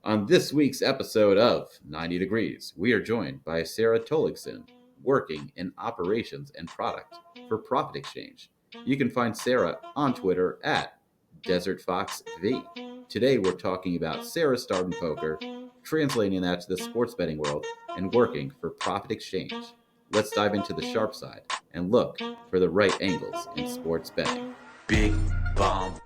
On this week's episode of 90 Degrees, we are joined by Sarah Tolagson, working in operations and product for Profit Exchange. You can find Sarah on Twitter at DesertFoxV. Today we're talking about Sarah's start in poker, translating that to the sports betting world, and working for Profit Exchange. Let's dive into the sharp side and look for the right angles in sports betting. Big bomb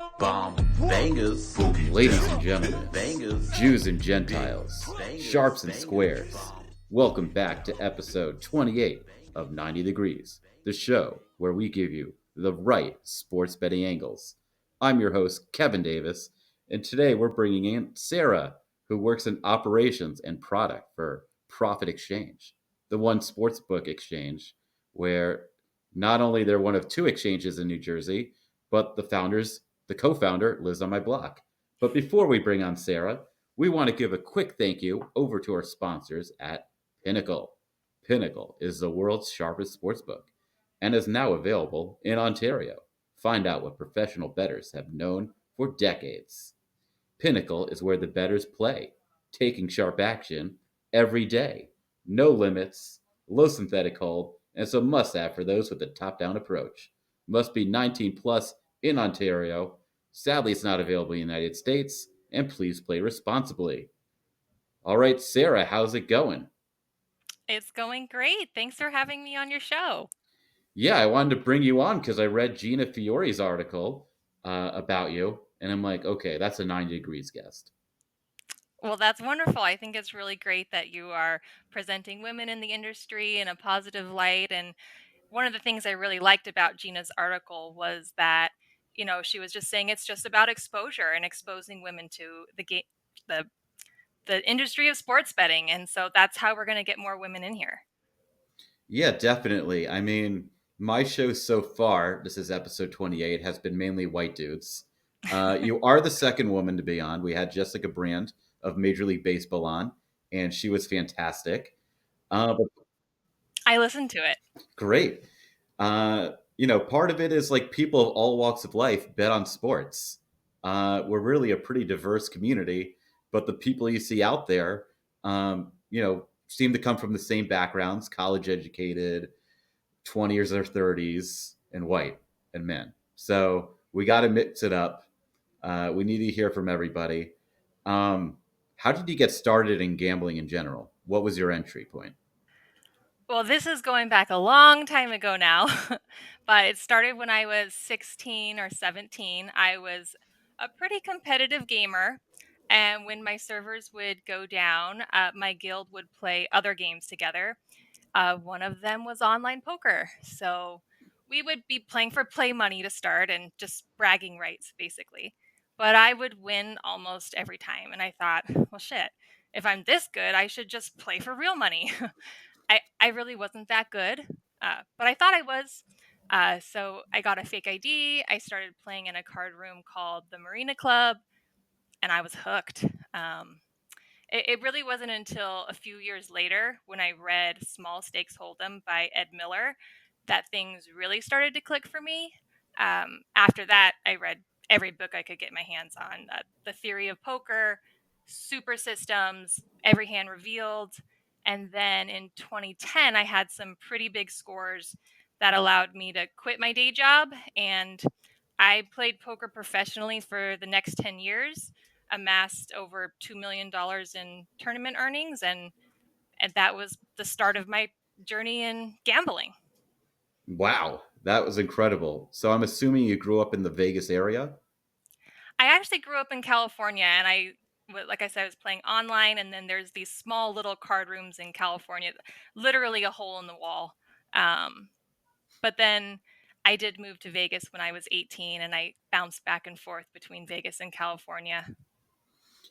bangers. Ladies and gentlemen, Bangers. Jews and Gentiles, sharps and squares, welcome back to episode 28 of 90 Degrees, the show where we give you the right sports betting angles. I'm your host, Kevin Davis, and today we're bringing in Sarah, who works in operations and product for Profit Exchange, the one sportsbook exchange where not only they're one of two exchanges in New Jersey, but the co-founder, lives on my block. But before we bring on Sarah, we want to give a quick thank you over to our sponsors at Pinnacle. Pinnacle is the world's sharpest sportsbook and is now available in Ontario. Find out what professional bettors have known for decades. Pinnacle is where the bettors play, taking sharp action every day. No limits, low synthetic hold, and it's a must have for those with a top down approach. Must be 19 plus in Ontario. Sadly, it's not available in the United States, and please play responsibly. All right, Sarah, how's it going? It's going great. Thanks for having me on your show. Yeah, I wanted to bring you on because I read Gina Fiore's article about you, and I'm like, okay, that's a 90 degrees guest. Well, that's wonderful. I think it's really great that you are presenting women in the industry in a positive light. And one of the things I really liked about Gina's article was that, she was just saying it's just about exposure and exposing women to the the industry of sports betting. And so that's how we're going to get more women in here. Yeah, definitely. I mean, my show so far, this is episode 28, has been mainly white dudes. You are the second woman to be on. We had Jessica Brand of Major League Baseball on, and she was fantastic. But I listened to it. great. Part of it is like people of all walks of life bet on sports. We're really a pretty diverse community, but the people you see out there, seem to come from the same backgrounds, college educated, 20s or 30s, and white and men. So we got to mix it up. We need to hear from everybody. How did you get started in gambling in general? What was your entry point? Well, this is going back a long time ago now, but it started when I was 16 or 17. I was a pretty competitive gamer, and when my servers would go down, my guild would play other games together. One of them was online poker. So we would be playing for play money to start and just bragging rights, basically. But I would win almost every time. And I thought, well, shit, if I'm this good, I should just play for real money. I really wasn't that good, but I thought I was. So I got a fake ID. I started playing in a card room called the Marina Club, and I was hooked. It really wasn't until a few years later when I read Small Stakes Hold'em by Ed Miller that things really started to click for me. After that, I read every book I could get my hands on: The Theory of Poker, Super Systems, Every Hand Revealed. And then in 2010, I had some pretty big scores that allowed me to quit my day job. And I played poker professionally for the next 10 years, amassed over $2 million in tournament earnings, and that was the start of my journey in gambling. Wow, that was incredible. So I'm assuming you grew up in the Vegas area? I actually grew up in California, and like I said, I was playing online, and then there's these small little card rooms in California, literally a hole in the wall. Um, but then I did move to Vegas when I was 18, and I bounced back and forth between Vegas and California.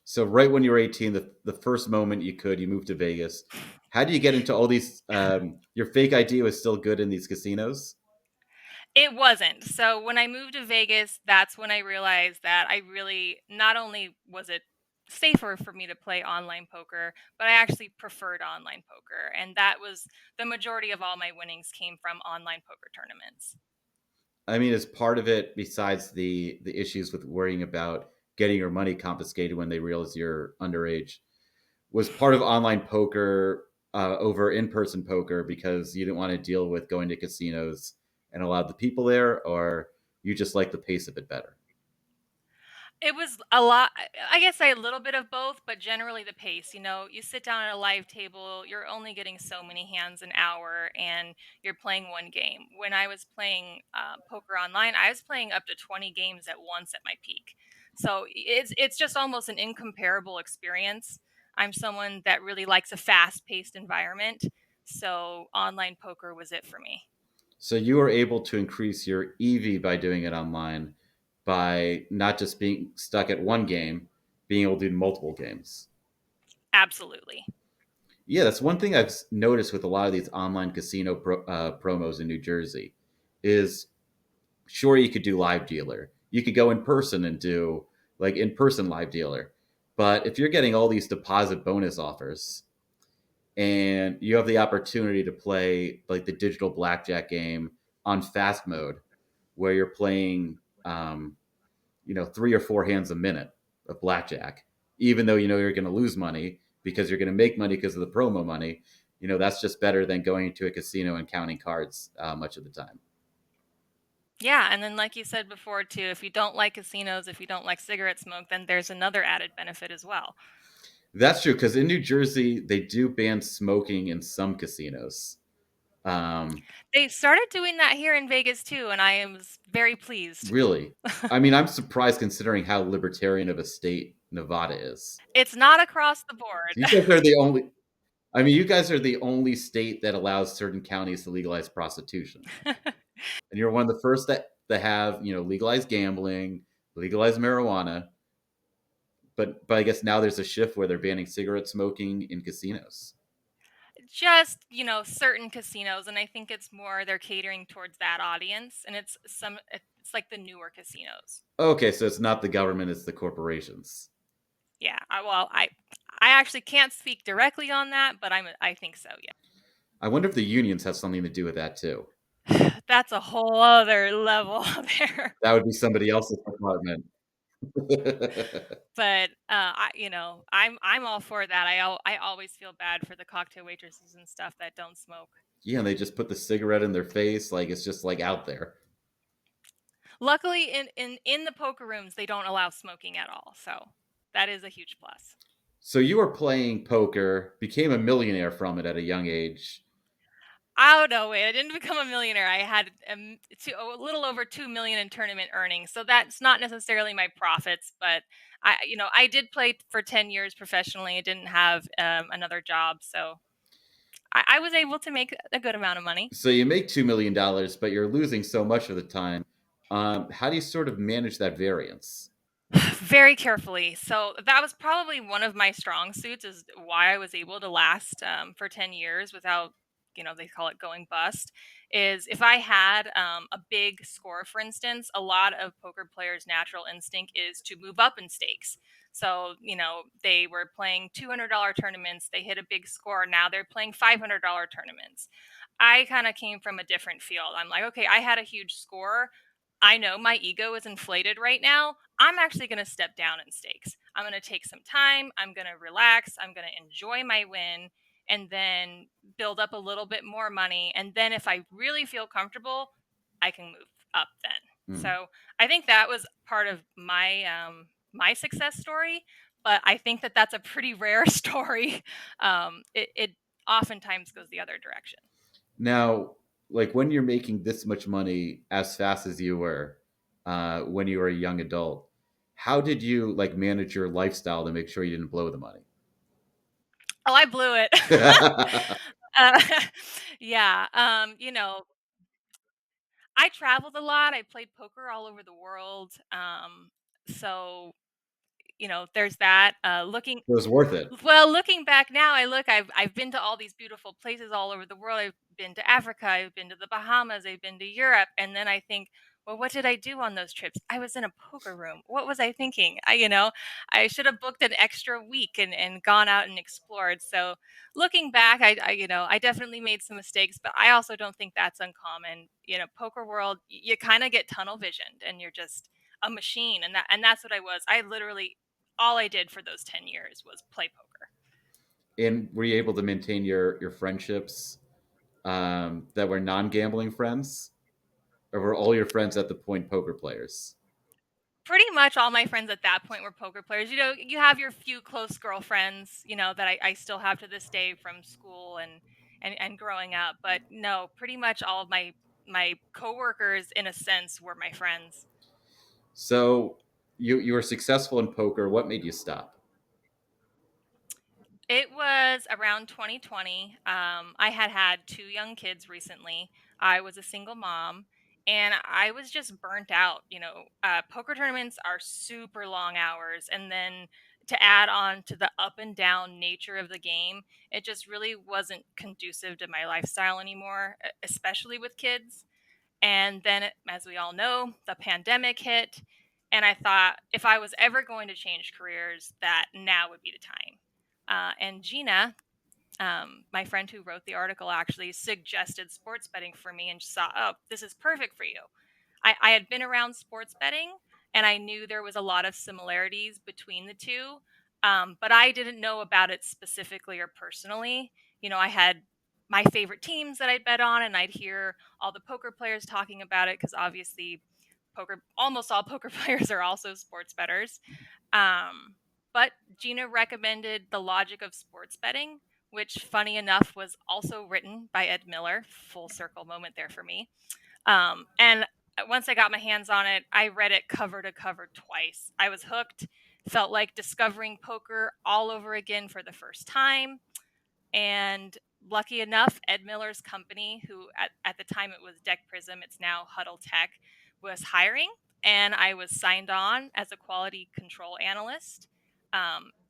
So right when you were 18, the first moment you could, you moved to Vegas. How do you get into all these? Your fake ID was still good in these casinos? It wasn't. So when I moved to Vegas, that's when I realized that I really, not only was it safer for me to play online poker, but I actually preferred online poker. And that was the majority of all my winnings came from online poker tournaments. I mean, as part of it, besides the issues with worrying about getting your money confiscated when they realize you're underage. Was part of online poker over in-person poker because you didn't want to deal with going to casinos and a lot of the people there, or you just like the pace of it better? It was a lot. I guess a little bit of both, but generally the pace. You know, you sit down at a live table, you're only getting so many hands an hour, and you're playing one game. When I was playing poker online, I was playing up to 20 games at once at my peak. So it's just almost an incomparable experience. I'm someone that really likes a fast-paced environment, so online poker was it for me. So you were able to increase your EV by doing it online, by not just being stuck at one game, being able to do multiple games. Absolutely. Yeah, that's one thing I've noticed with a lot of these online casino promos in New Jersey is sure you could do live dealer. You could go in person and do like in person live dealer. But if you're getting all these deposit bonus offers and you have the opportunity to play like the digital blackjack game on fast mode where you're playing three or four hands a minute of blackjack, even though you know you're going to lose money because you're going to make money because of the promo money. That's just better than going to a casino and counting cards much of the time. Yeah, and then like you said before too, if you don't like casinos, if you don't like cigarette smoke, then there's another added benefit as well. That's true because in New Jersey they do ban smoking in some casinos. Um, They started doing that here in Vegas too, and I was very pleased. really, I mean, I'm surprised considering how libertarian of a state Nevada is. It's not across the board. You guys are the only. I mean, you guys are the only state that allows certain counties to legalize prostitution, and you're one of the first that have legalized gambling, legalized marijuana. But I guess now there's a shift where they're banning cigarette smoking in casinos. Just, certain casinos, and I think it's more they're catering towards that audience, and it's like the newer casinos. Okay, so it's not the government; it's the corporations. Yeah, I actually can't speak directly on that, but I think so, yeah. I wonder if the unions have something to do with that too. That's a whole other level there. That would be somebody else's department. But I'm all for that. I always feel bad for the cocktail waitresses and stuff that don't smoke. Yeah, and they just put the cigarette in their face, like it's just like out there. Luckily, in the poker rooms, they don't allow smoking at all, so that is a huge plus. So you were playing poker, became a millionaire from it at a young age. Oh no, wait! I didn't become a millionaire. I had a little over 2 million in tournament earnings, so that's not necessarily my profits. But I did play for 10 years professionally. I didn't have another job, so I was able to make a good amount of money. So you make $2 million, but you're losing so much of the time. How do you sort of manage that variance? Very carefully. So that was probably one of my strong suits, is why I was able to last for 10 years without, they call it going bust. Is if I had a big score, for instance, a lot of poker players' natural instinct is to move up in stakes. So, they were playing $200 tournaments, they hit a big score, now they're playing $500 tournaments. I kind of came from a different field. I'm like, okay, I had a huge score. I know my ego is inflated right now. I'm actually going to step down in stakes. I'm going to take some time. I'm going to relax. I'm going to enjoy my win and then build up a little bit more money. And then if I really feel comfortable, I can move up then. Hmm. So I think that was part of my success story. But I think that that's a pretty rare story. It oftentimes goes the other direction. Now, like when you're making this much money as fast as you were when you were a young adult, how did you like manage your lifestyle to make sure you didn't blow the money? Oh, I blew it. uh, yeah. I traveled a lot. I played poker all over the world. So there's that. It was worth it. Looking back now, I've been to all these beautiful places all over the world. I've been to Africa, I've been to the Bahamas, I've been to Europe, and then I think, well, what did I do on those trips? I was in a poker room. What was I thinking? I should have booked an extra week and gone out and explored. So looking back, I definitely made some mistakes, but I also don't think that's uncommon. Poker world, you kind of get tunnel visioned, and you're just a machine, and that's what I was. I literally all I did for those 10 years was play poker. And were you able to maintain your friendships that were non-gambling friends, or were all your friends at the point poker players? Pretty much all my friends at that point were poker players. You know, you have your few close girlfriends, you know, that I still have to this day from school and growing up. But no, pretty much all of my coworkers, in a sense, were my friends. So you were successful in poker. What made you stop? It was around 2020. I had had two young kids recently. I was a single mom, and I was just burnt out. You know, poker tournaments are super long hours, and then to add on to the up and down nature of the game, it just really wasn't conducive to my lifestyle anymore, especially with kids. And then, as we all know, the pandemic hit. And I thought if I was ever going to change careers, that now would be the time. And Gina, my friend who wrote the article, actually suggested sports betting for me and saw, oh, this is perfect for you. I had been around sports betting and I knew there was a lot of similarities between the two, but I didn't know about it specifically or personally. You know, I had my favorite teams that I'd bet on, and I'd hear all the poker players talking about it because obviously, almost all poker players are also sports bettors. Um, but Gina recommended The Logic of Sports Betting, which, funny enough, was also written by Ed Miller. Full circle moment there for me. And once I got my hands on it, I read it cover to cover twice. I was hooked, felt like discovering poker all over again for the first time. And lucky enough, Ed Miller's company, who at the time it was Deck Prism, it's now Huddle Tech, was hiring. And I was signed on as a quality control analyst.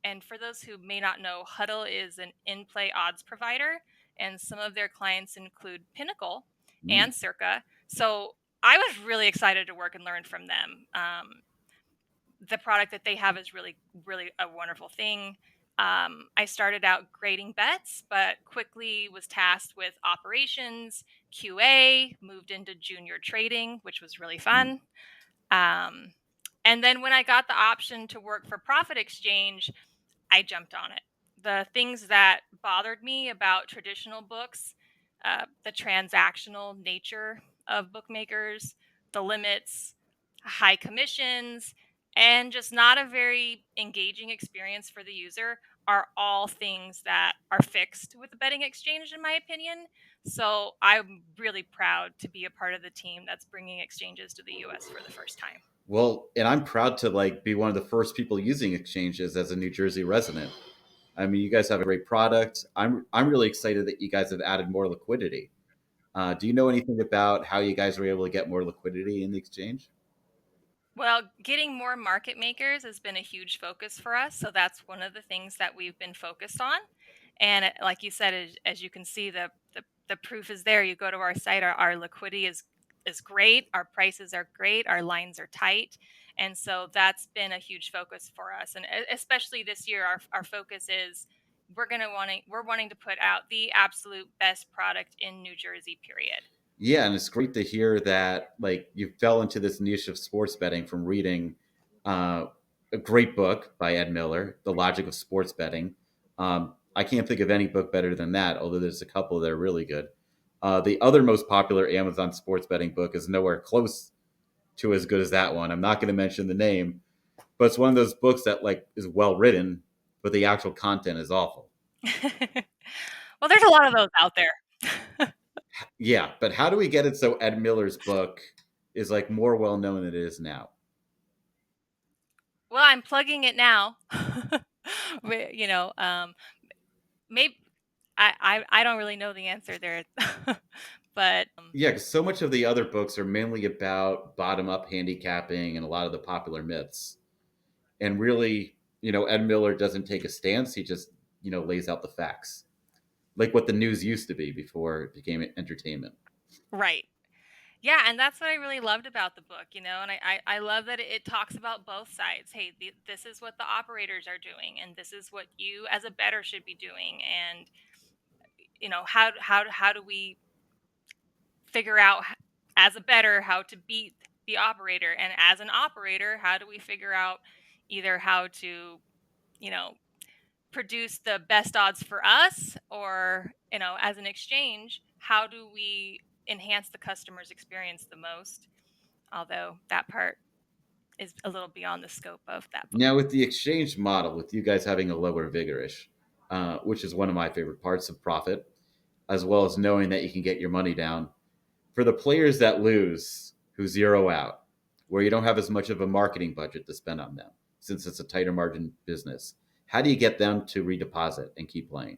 And for those who may not know, Huddle is an in play odds provider, and some of their clients include Pinnacle Mm. and Circa. So I was really excited to work and learn from them. The product that they have is really, really a wonderful thing. I started out grading bets, but quickly was tasked with operations, QA, moved into junior trading, which was really Mm. fun. Um, and then when I got the option to work for Profit Exchange, I jumped on it. The things that bothered me about traditional books, the transactional nature of bookmakers, the limits, high commissions, and just not a very engaging experience for the user, are all things that are fixed with the betting exchange, in my opinion. So I'm really proud to be a part of the team that's bringing exchanges to the US for the first time. Well, and I'm proud to like be one of the first people using exchanges as a New Jersey resident. I mean, you guys have a great product. I'm really excited that you guys have added more liquidity. Do you know anything about how you guys were able to get more liquidity in the exchange? Well, getting more market makers has been a huge focus for us. So that's one of the things that we've been focused on. And like you said, as you can see, the proof is there. You go to our site, our liquidity is great. Our prices are great. Our lines are tight. And so that's been a huge focus for us. And especially this year, our focus is we're wanting to put out the absolute best product in New Jersey, period. Yeah, and it's great to hear that like you fell into this niche of sports betting from reading uh, a great book by Ed Miller, The Logic of Sports Betting. I can't think of any book better than that, although there's a couple that are really good. The other most popular Amazon sports betting book is nowhere close to as good as that one. I'm not going to mention the name, but it's one of those books that like is well written, but the actual content is awful. Well, there's a lot of those out there. Yeah, but how do we get it so Ed Miller's book is like more well known than it is now? Well, I'm plugging it now. You know, maybe I don't really know the answer there, but Yeah, because so much of the other books are mainly about bottom up handicapping and a lot of the popular myths. And really, Ed Miller doesn't take a stance. He just, lays out the facts, like what the news used to be before it became entertainment. right. Yeah, and that's what I really loved about the book, you know, and I love that it talks about both sides. Hey, this is what the operators are doing, and this is what you as a bettor should be doing, and you know how do we figure out as a bettor how to beat the operator. And as an operator, how do we figure out either how to, you know, produce the best odds for us, or, as an exchange, how do we enhance the customer's experience the most? Although that part is a little beyond the scope of that book. Now, with the exchange model, with you guys having a lower vigorish, which is one of my favorite parts of profit, as well as knowing that you can get your money down, for the players that lose, who zero out, where you don't have as much of a marketing budget to spend on them, since it's a tighter margin business, how do you get them to redeposit and keep playing?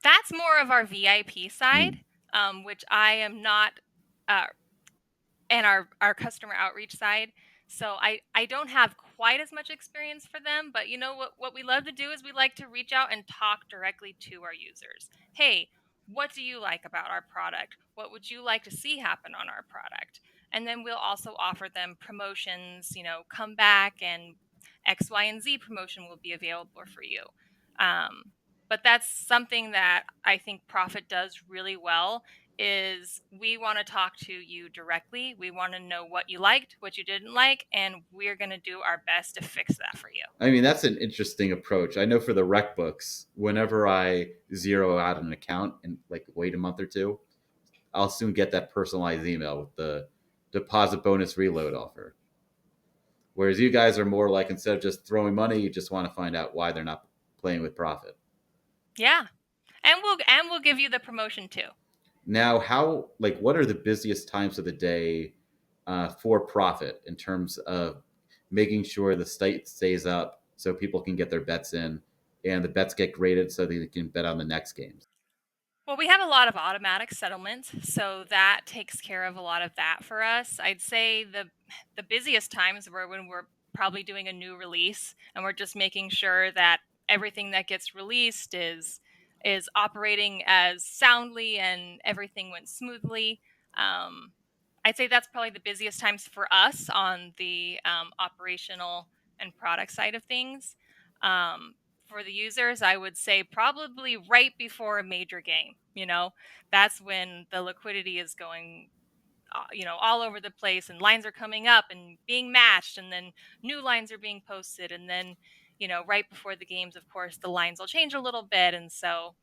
That's more of our VIP side, Mm. which I am not, uh, and our customer outreach side. So I don't have quite as much experience for them, but what we love to do is we like to reach out and talk directly to our users. Hey, what do you like about our product? What would you like to see happen on our product? And then we'll also offer them promotions, come back and X, Y, and Z promotion will be available for you. Um, but that's something that I think Profit does really well, is we want to talk to you directly. We want to know what you liked, what you didn't like, and we're going to do our best to fix that for you. I mean, that's an interesting approach. I know for the rec books, whenever I zero out an account and like wait a month or two, I'll soon get that personalized email with the deposit bonus reload offer. Whereas you guys are more like, instead of just throwing money, you just want to find out why they're not playing with profit. Yeah. And we'll give you the promotion too. Now, how, like, what are the busiest times of the day for profit in terms of making sure the site stays up so people can get their bets in and the bets get graded so they can bet on the next games? Well, we have a lot of automatic settlements, so that takes care of a lot of that for us. I'd say the busiest times were when we're probably doing a new release and we're just making sure that everything that gets released is operating as soundly and everything went smoothly. Um, I'd say that's probably the busiest times for us on the operational and product side of things. Um, for the users, I would say probably right before a major game. That's when the liquidity is going, all over the place, and lines are coming up and being matched, and then new lines are being posted, and then, right before the games, of course, the lines will change a little bit, and so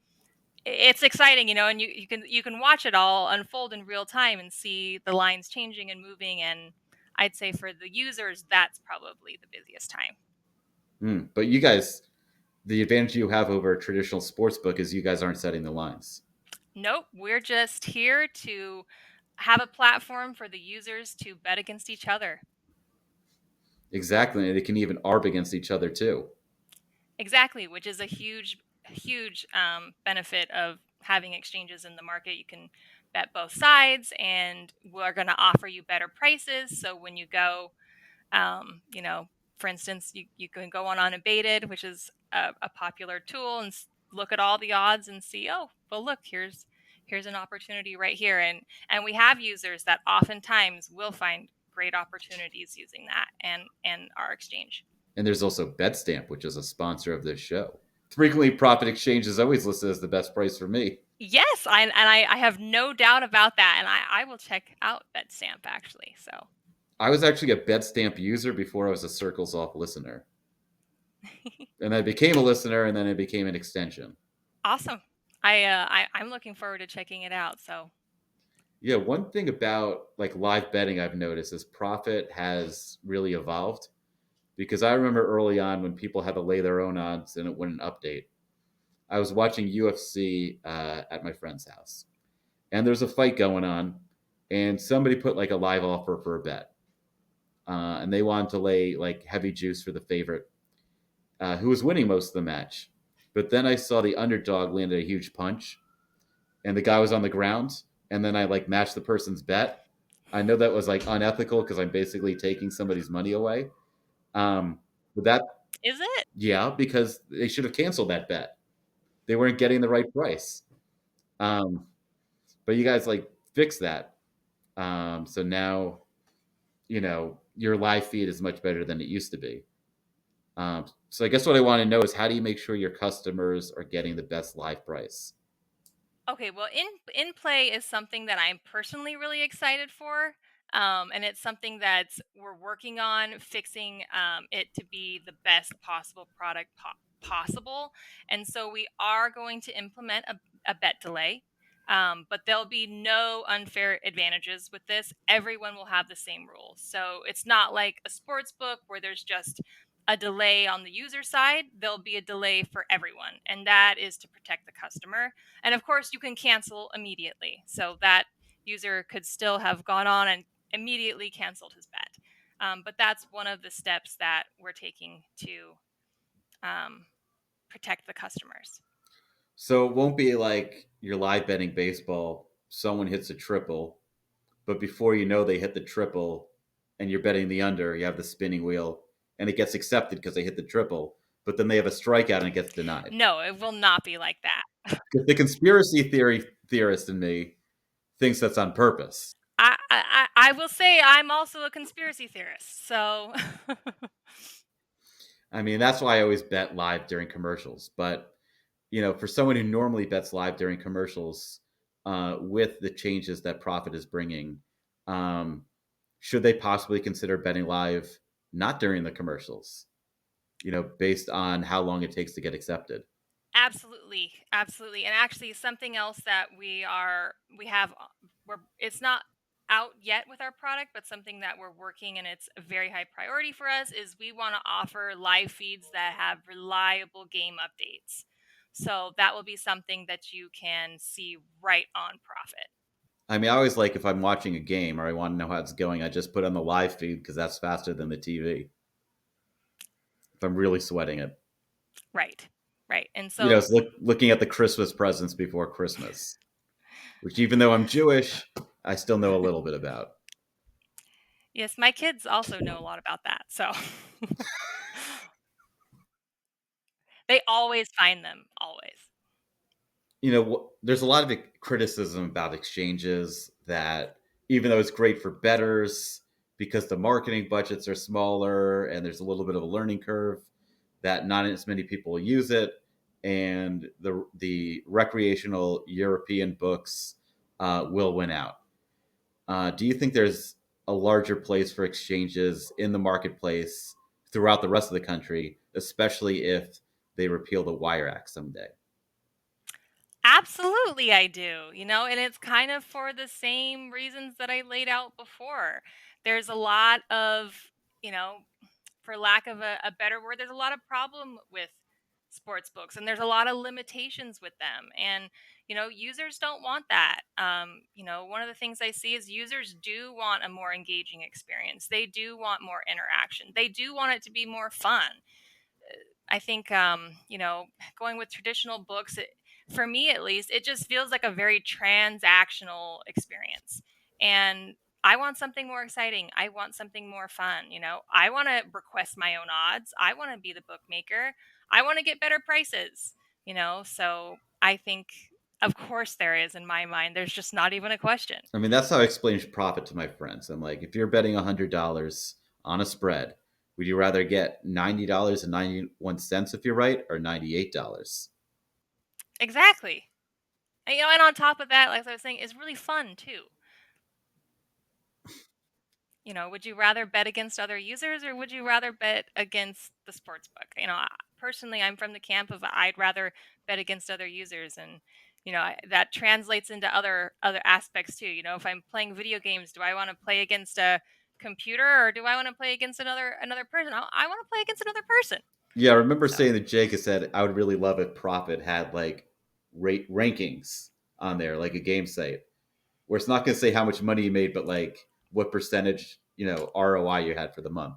it's exciting, and you can watch it all unfold in real time and see the lines changing and moving. And I'd say for the users, that's probably the busiest time. But you guys, the advantage you have over a traditional sports book is you guys aren't setting the lines. Nope, we're just here to have a platform for the users to bet against each other. Exactly. And they can even arb against each other too. Exactly, which is a huge benefit of having exchanges in the market. You can bet both sides, and we're going to offer you better prices. So when you go, for instance, you can go on unabated, which is a popular tool, and look at all the odds and see, oh, well, look, here's an opportunity right here. And we have users that oftentimes will find great opportunities using that and our exchange. And there's also Betstamp, which is a sponsor of this show. Frequently, Profit Exchange is always listed as the best price for me. Yes, I have no doubt about that, and I will check out Betstamp actually. So I was actually a Betstamp user before I was a Circles Off listener. And I became a listener, and then it became an extension. awesome. I'm looking forward to checking it out. So Yeah, one thing about like live betting I've noticed is Profit has really evolved, because I remember early on when people had to lay their own odds and it wouldn't update. I was watching UFC at my friend's house, and there's a fight going on, and somebody put like a live offer for a bet, and they wanted to lay like heavy juice for the favorite, who was winning most of the match. But then I saw the underdog landed a huge punch, and the guy was on the ground, and then I like matched the person's bet. I know that was like unethical because I'm basically taking somebody's money away. But that, is it? yeah, because they should have canceled that bet. They weren't getting the right price. Um, but you guys like fix that. So now, your live feed is much better than it used to be. So I guess what I want to know is, how do you make sure your customers are getting the best live price? Okay, well, in play is something that I'm personally really excited for. And it's something that we're working on fixing it to be the best possible product possible. And so we are going to implement a bet delay. But there'll be no unfair advantages with this. Everyone will have the same rules. So it's not like a sports book where there's just a delay on the user side. There'll be a delay for everyone. And that is to protect the customer. And of course, you can cancel immediately. So that user could still have gone on and immediately canceled his bet. But that's one of the steps that we're taking to um, protect the customers. So it won't be like you're live betting baseball, someone hits a triple, but before you know they hit the triple and you're betting the under, you have the spinning wheel and it gets accepted because they hit the triple, but then they have a strikeout and it gets denied. No, it will not be like that. Because the conspiracy theorist in me thinks that's on purpose. I will say I'm also a conspiracy theorist. So I mean, that's why I always bet live during commercials. But for someone who normally bets live during commercials, with the changes that Profit is bringing, um, should they possibly consider betting live not during the commercials? Based on how long it takes to get accepted. absolutely, absolutely. And actually something else that we have we're it's not out yet with our product, but something that we're working and it's a very high priority for us is we want to offer live feeds that have reliable game updates. So that will be something that you can see right on Profit. I mean, I always like if I'm watching a game or I want to know how it's going, I just put on the live feed because that's faster than the TV. If I'm really sweating it, Right. Right. And so it's looking at the Christmas presents before Christmas, which even though I'm Jewish, I still know a little bit about. yes, my kids also know a lot about that. So they always find them, always. There's a lot of criticism about exchanges that even though it's great for bettors because the marketing budgets are smaller and there's a little bit of a learning curve, that not as many people use it, and the recreational European books will win out. Do you think there's a larger place for exchanges in the marketplace throughout the rest of the country, especially if they repeal the Wire Act someday? Absolutely, I do. And it's kind of for the same reasons that I laid out before. There's a lot of, you know, for lack of a better word, there's a lot of problem with sports books and there's a lot of limitations with them. And, users don't want that. One of the things I see is users do want a more engaging experience. They do want more interaction. They do want it to be more fun. I think, going with traditional books, for me at least, it just feels like a very transactional experience. And I want something more exciting. I want something more fun. I want to request my own odds. I want to be the bookmaker. I want to get better prices. So I think, of course, there is in my mind. There's just not even a question. I mean, that's how I explain profit to my friends. I'm like, if you're betting $100 on a spread, would you rather get $90.91 if you're right, or $98? Exactly. And on top of that, like I was saying, it's really fun too. Would you rather bet against other users or would you rather bet against the sports book? Personally, I'm from the camp of I'd rather bet against other users, and that translates into other aspects too. If I'm playing video games, do I want to play against a computer or do I want to play against another person? I want to play against another person. Yeah, I remember So saying that Jake has said I would really love if Profit had like rate rankings on there, like a game site, where it's not going to say how much money you made, but like what percentage, ROI you had for the month.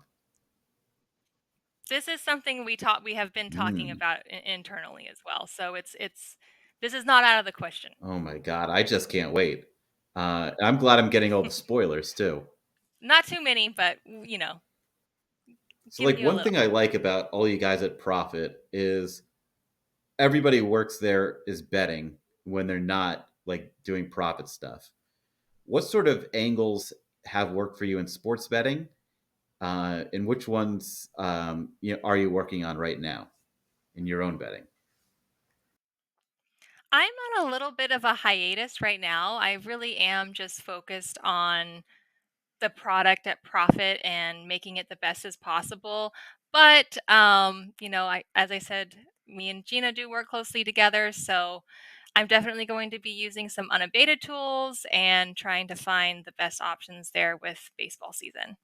this is something we have been talking Mm. about internally as well. So it's this is not out of the question. Oh my god, I just can't wait. I'm glad I'm getting all the spoilers too. Not too many, but So, giving like, you a one little. thing I like about all you guys at Profit is everybody who works there is betting when they're not like doing profit stuff. What sort of angles have worked for you in sports betting, and which ones are you working on right now in your own betting? I'm on a little bit of a hiatus right now. I really am just focused on the product at profit and making it the best as possible. But as I said, me and Gina do work closely together, so I'm definitely going to be using some unabated tools and trying to find the best options there with baseball season.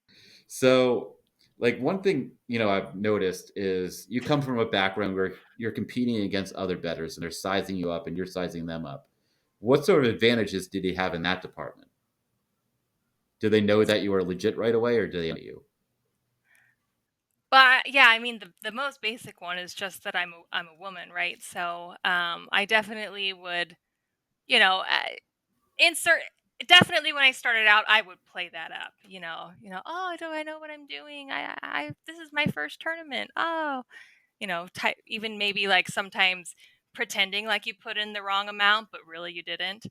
So, like one thing I've noticed is you come from a background where you're competing against other bettors, and they're sizing you up, and you're sizing them up. What sort of advantages did he have in that department? Do they know that you are legit right away, or do they know you? But yeah, I mean the most basic one is just that I'm a woman, right? So I definitely would, you know, insert definitely when I started out, I would play that up. Oh, do I know what I'm doing? I this is my first tournament. Oh, even maybe like sometimes pretending like you put in the wrong amount, but really you didn't.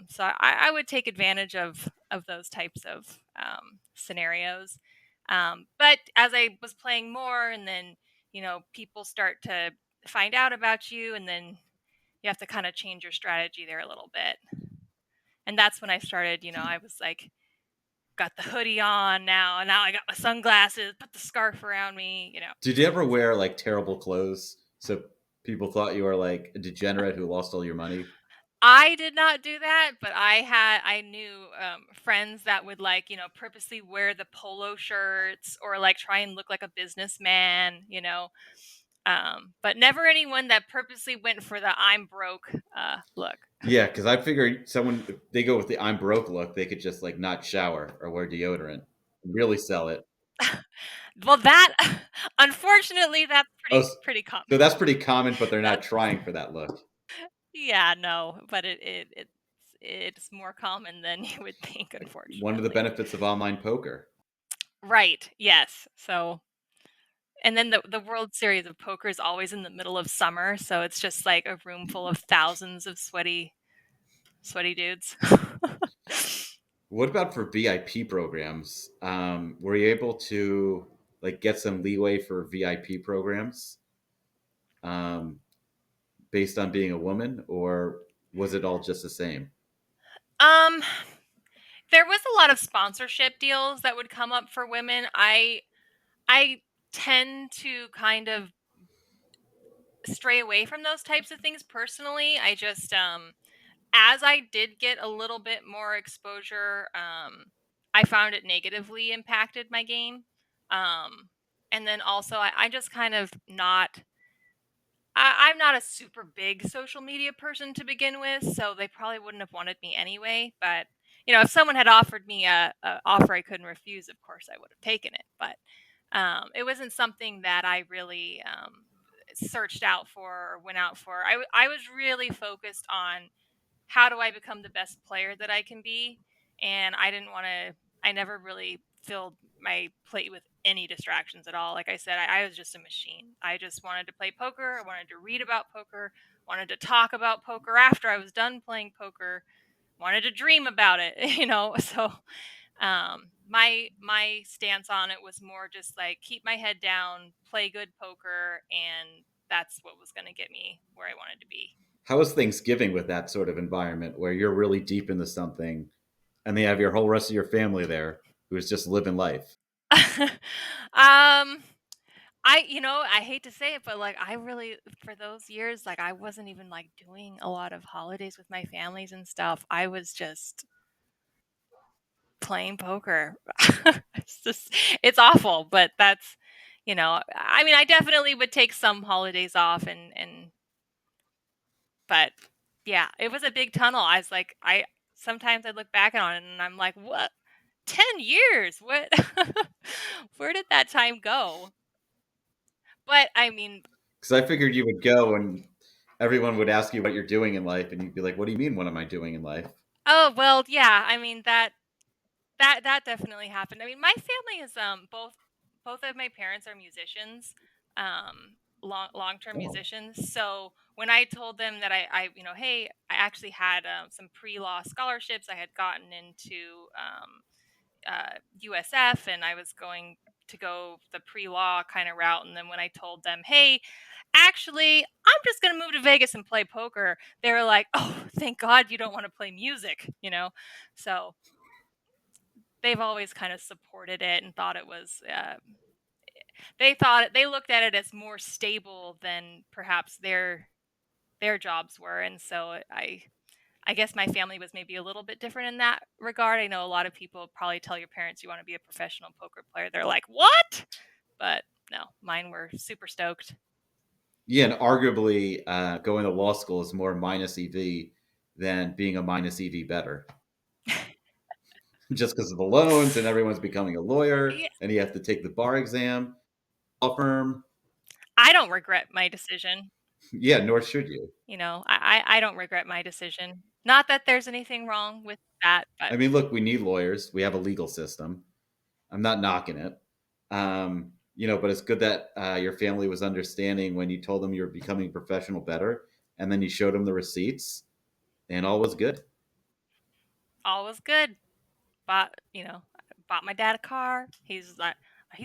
So I would take advantage of those types of scenarios. But as I was playing more, and then people start to find out about you, and then you have to kind of change your strategy there a little bit. And that's when I started. I was like, got the hoodie on now, and now I got my sunglasses, put the scarf around me. Did you ever wear like terrible clothes so people thought you were like a degenerate who lost all your money? I did not do that, but I knew friends that would like, purposely wear the polo shirts or like try and look like a businessman. But never anyone that purposely went for the I'm broke look. Yeah, because I figured someone if they go with the "I'm broke" look, they could just like not shower or wear deodorant, really sell it. Well, that unfortunately that's Oh, pretty common. so that's pretty common, but they're not That's trying for that look. yeah, no, but it's more common than you would think, One of the unfortunately. benefits of online poker. Right. Yes. So and then the World Series of Poker is always in the middle of summer, so it's just like a room full of thousands of sweaty dudes. What about for VIP programs? Were you able to like get some leeway for VIP programs um, based on being a woman, or was it all just the same? Um, there was a lot of sponsorship deals that would come up for women. I tend to kind of stray away from those types of things personally. I just as I did get a little bit more exposure, I found it negatively impacted my game. Um, and then also, I just kind of not. I'm not a super big social media person to begin with, so they probably wouldn't have wanted me anyway. But if someone had offered me a offer I couldn't refuse, of course I would have taken it. But it wasn't something that I really searched out for or went out for. I was really focused on how do I become the best player that I can be? And I never really filled my plate with any distractions at all. Like I said, I was just a machine. I just wanted to play poker. I wanted to read about poker, wanted to talk about poker after I was done playing poker, wanted to dream about it. So my stance on it was more just like keep my head down, play good poker, and that's what was going to get me where I wanted to be. How was Thanksgiving with that sort of environment where you're really deep into something and they have your whole rest of your family there who's just living life? um I hate to say it, but like I really for those years like I wasn't even like doing a lot of holidays with my families and stuff. I was just playing poker. It's awful, but that's I mean I definitely would take some holidays off and but yeah, it was a big tunnel. I was like I sometimes I look back on it and I'm like, "What? 10 years? What where did that time go?" But I mean, Because I figured you would go and everyone would ask you what you're doing in life, and you'd be like, "What do you mean? What am I doing in life?" oh, well, yeah, I mean that definitely happened. I mean, my family is both of my parents are musicians, long-term Oh, musicians. So when I told them that hey, I actually had some pre-law scholarships. I had gotten into USF, and I was going to go the pre-law kind of route. And then when I told them, hey, actually, I'm just going to move to Vegas and play poker, they were like, oh, thank God you don't want to play music. So they've always kind of supported it and thought it was. They looked at it as more stable than perhaps their jobs were, and so I guess my family was maybe a little bit different in that regard. I know a lot of people probably tell your parents you want to be a professional poker player. They're like, "What?" But no, mine were super stoked. Yeah, and arguably, going to law school is more minus EV than being a minus EV better, just because of the loans and everyone's becoming a lawyer, Yeah, and you have to take the bar exam, law firm. I don't regret my decision. Yeah, nor should you. I don't regret my decision. Not that there's anything wrong with that, but I mean, look, we need lawyers. We have a legal system. I'm not knocking it. But it's good that your family was understanding when you told them you were becoming a professional better, and then you showed them the receipts, and all was good. all was good. Bought my dad a car. He's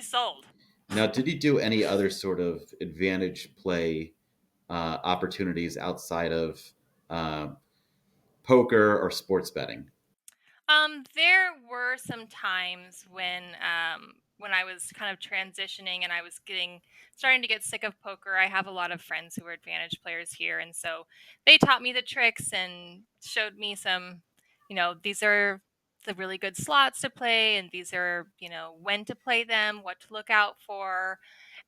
sold. Now, did you do any other sort of advantage play opportunities outside of uh, poker or sports betting? There were some times when I was kind of transitioning and I was starting to get sick of poker. I have a lot of friends who are advantage players here, and so they taught me the tricks and showed me some, these are the really good slots to play, and these are, when to play them, what to look out for.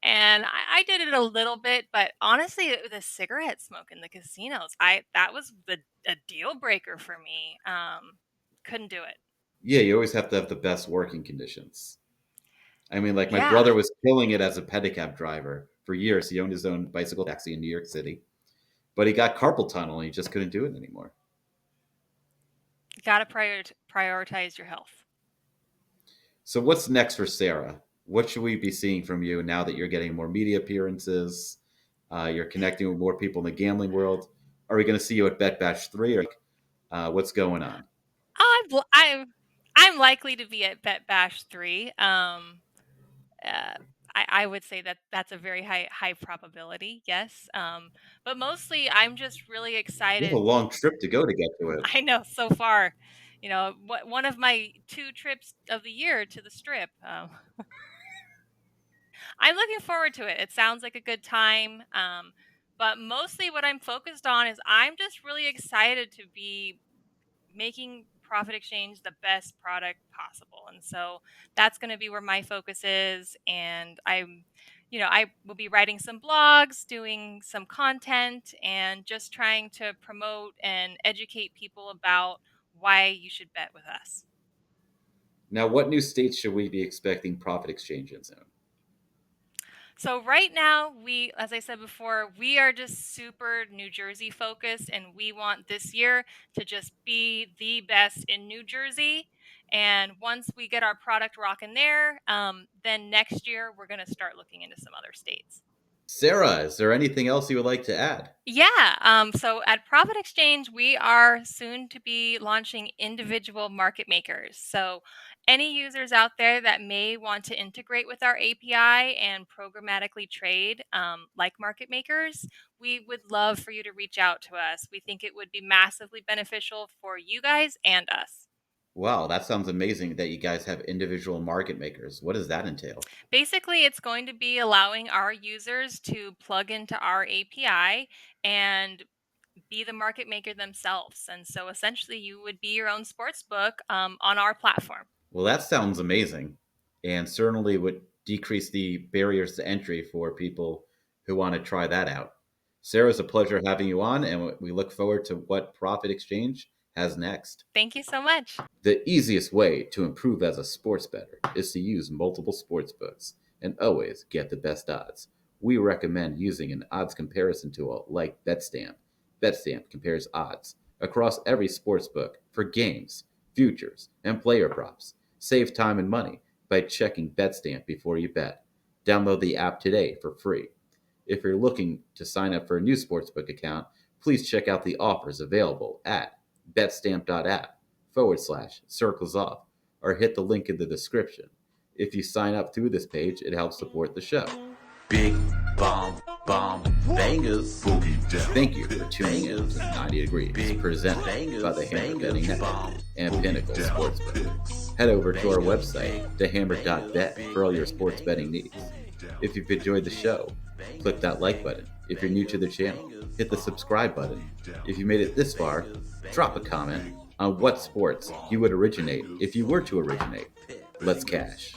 And I did it a little bit, but honestly, the cigarette smoke in the casinos, I that was a deal breaker for me. Couldn't do it. Yeah, you always have to have the best working conditions. I mean, like my Yeah, brother was killing it as a pedicab driver for years. He owned his own bicycle taxi in New York City, but he got carpal tunnel and he just couldn't do it anymore. gotta prioritize your health. So, what's next for Sarah? What should we be seeing from you now that you're getting more media appearances? You're connecting with more people in the gambling world. Are we going to see you at Bet Bash 3? Or what's going on? I'm likely to be at Bet Bash 3. Uh, I would say that that's a very high probability. Yes. But mostly, I'm just really You have a excited. long trip to go to get to it. I know so far. One of my two trips of the year to the Strip. I'm looking forward to it. It sounds like a good time. But mostly, what I'm focused on is I'm just really excited to be making Profit Exchange the best product possible. And so that's going to be where my focus is. And I will be writing some blogs, doing some content, and just trying to promote and educate people about why you should bet with us. Now, what new states should we be expecting Profit Exchange in soon? So right now, as I said before, we are just super New Jersey focused, and we want this year to just be the best in New Jersey. And once we get our product rocking there, then next year we're going to start looking into some other states. Sarah, is there anything else you would like to add? Yeah. So at Profit Exchange, we are soon to be launching individual market makers. So any users out there that may want to integrate with our API and programmatically trade, like market makers, we would love for you to reach out to us. We think it would be massively beneficial for you guys and us. Wow, that sounds amazing that you guys have individual market makers. What does that entail? Basically, it's going to be allowing our users to plug into our API and be the market maker themselves. And so essentially, you would be your own sports book on our platform. Well, that sounds amazing and certainly would decrease the barriers to entry for people who want to try that out. Sarah, it's a pleasure having you on, and we look forward to what Profit Exchange has next. Thank you so much. The easiest way to improve as a sports bettor is to use multiple sports books and always get the best odds. We recommend using an odds comparison tool like BetStamp. BetStamp compares odds across every sports book for games, futures, and player props. Save time and money by checking BetStamp before you bet. Download the app today for free. If you're looking to sign up for a new sportsbook account, please check out the offers available at betstamp.app/circles off or hit the link in the description. If you sign up through this page, it helps support the show. Big bomb bomb bangers. Thank you for tuning in to 90 Degrees, presented by the Hammer Betting Network and Pinnacle Sportsbook. Head over to our website, thehammer.bet, for all your sports betting needs. If you've enjoyed the show, click that like button. If you're new to the channel, hit the subscribe button. If you made it this far, drop a comment on what sports you would originate if you were to originate. Let's cash.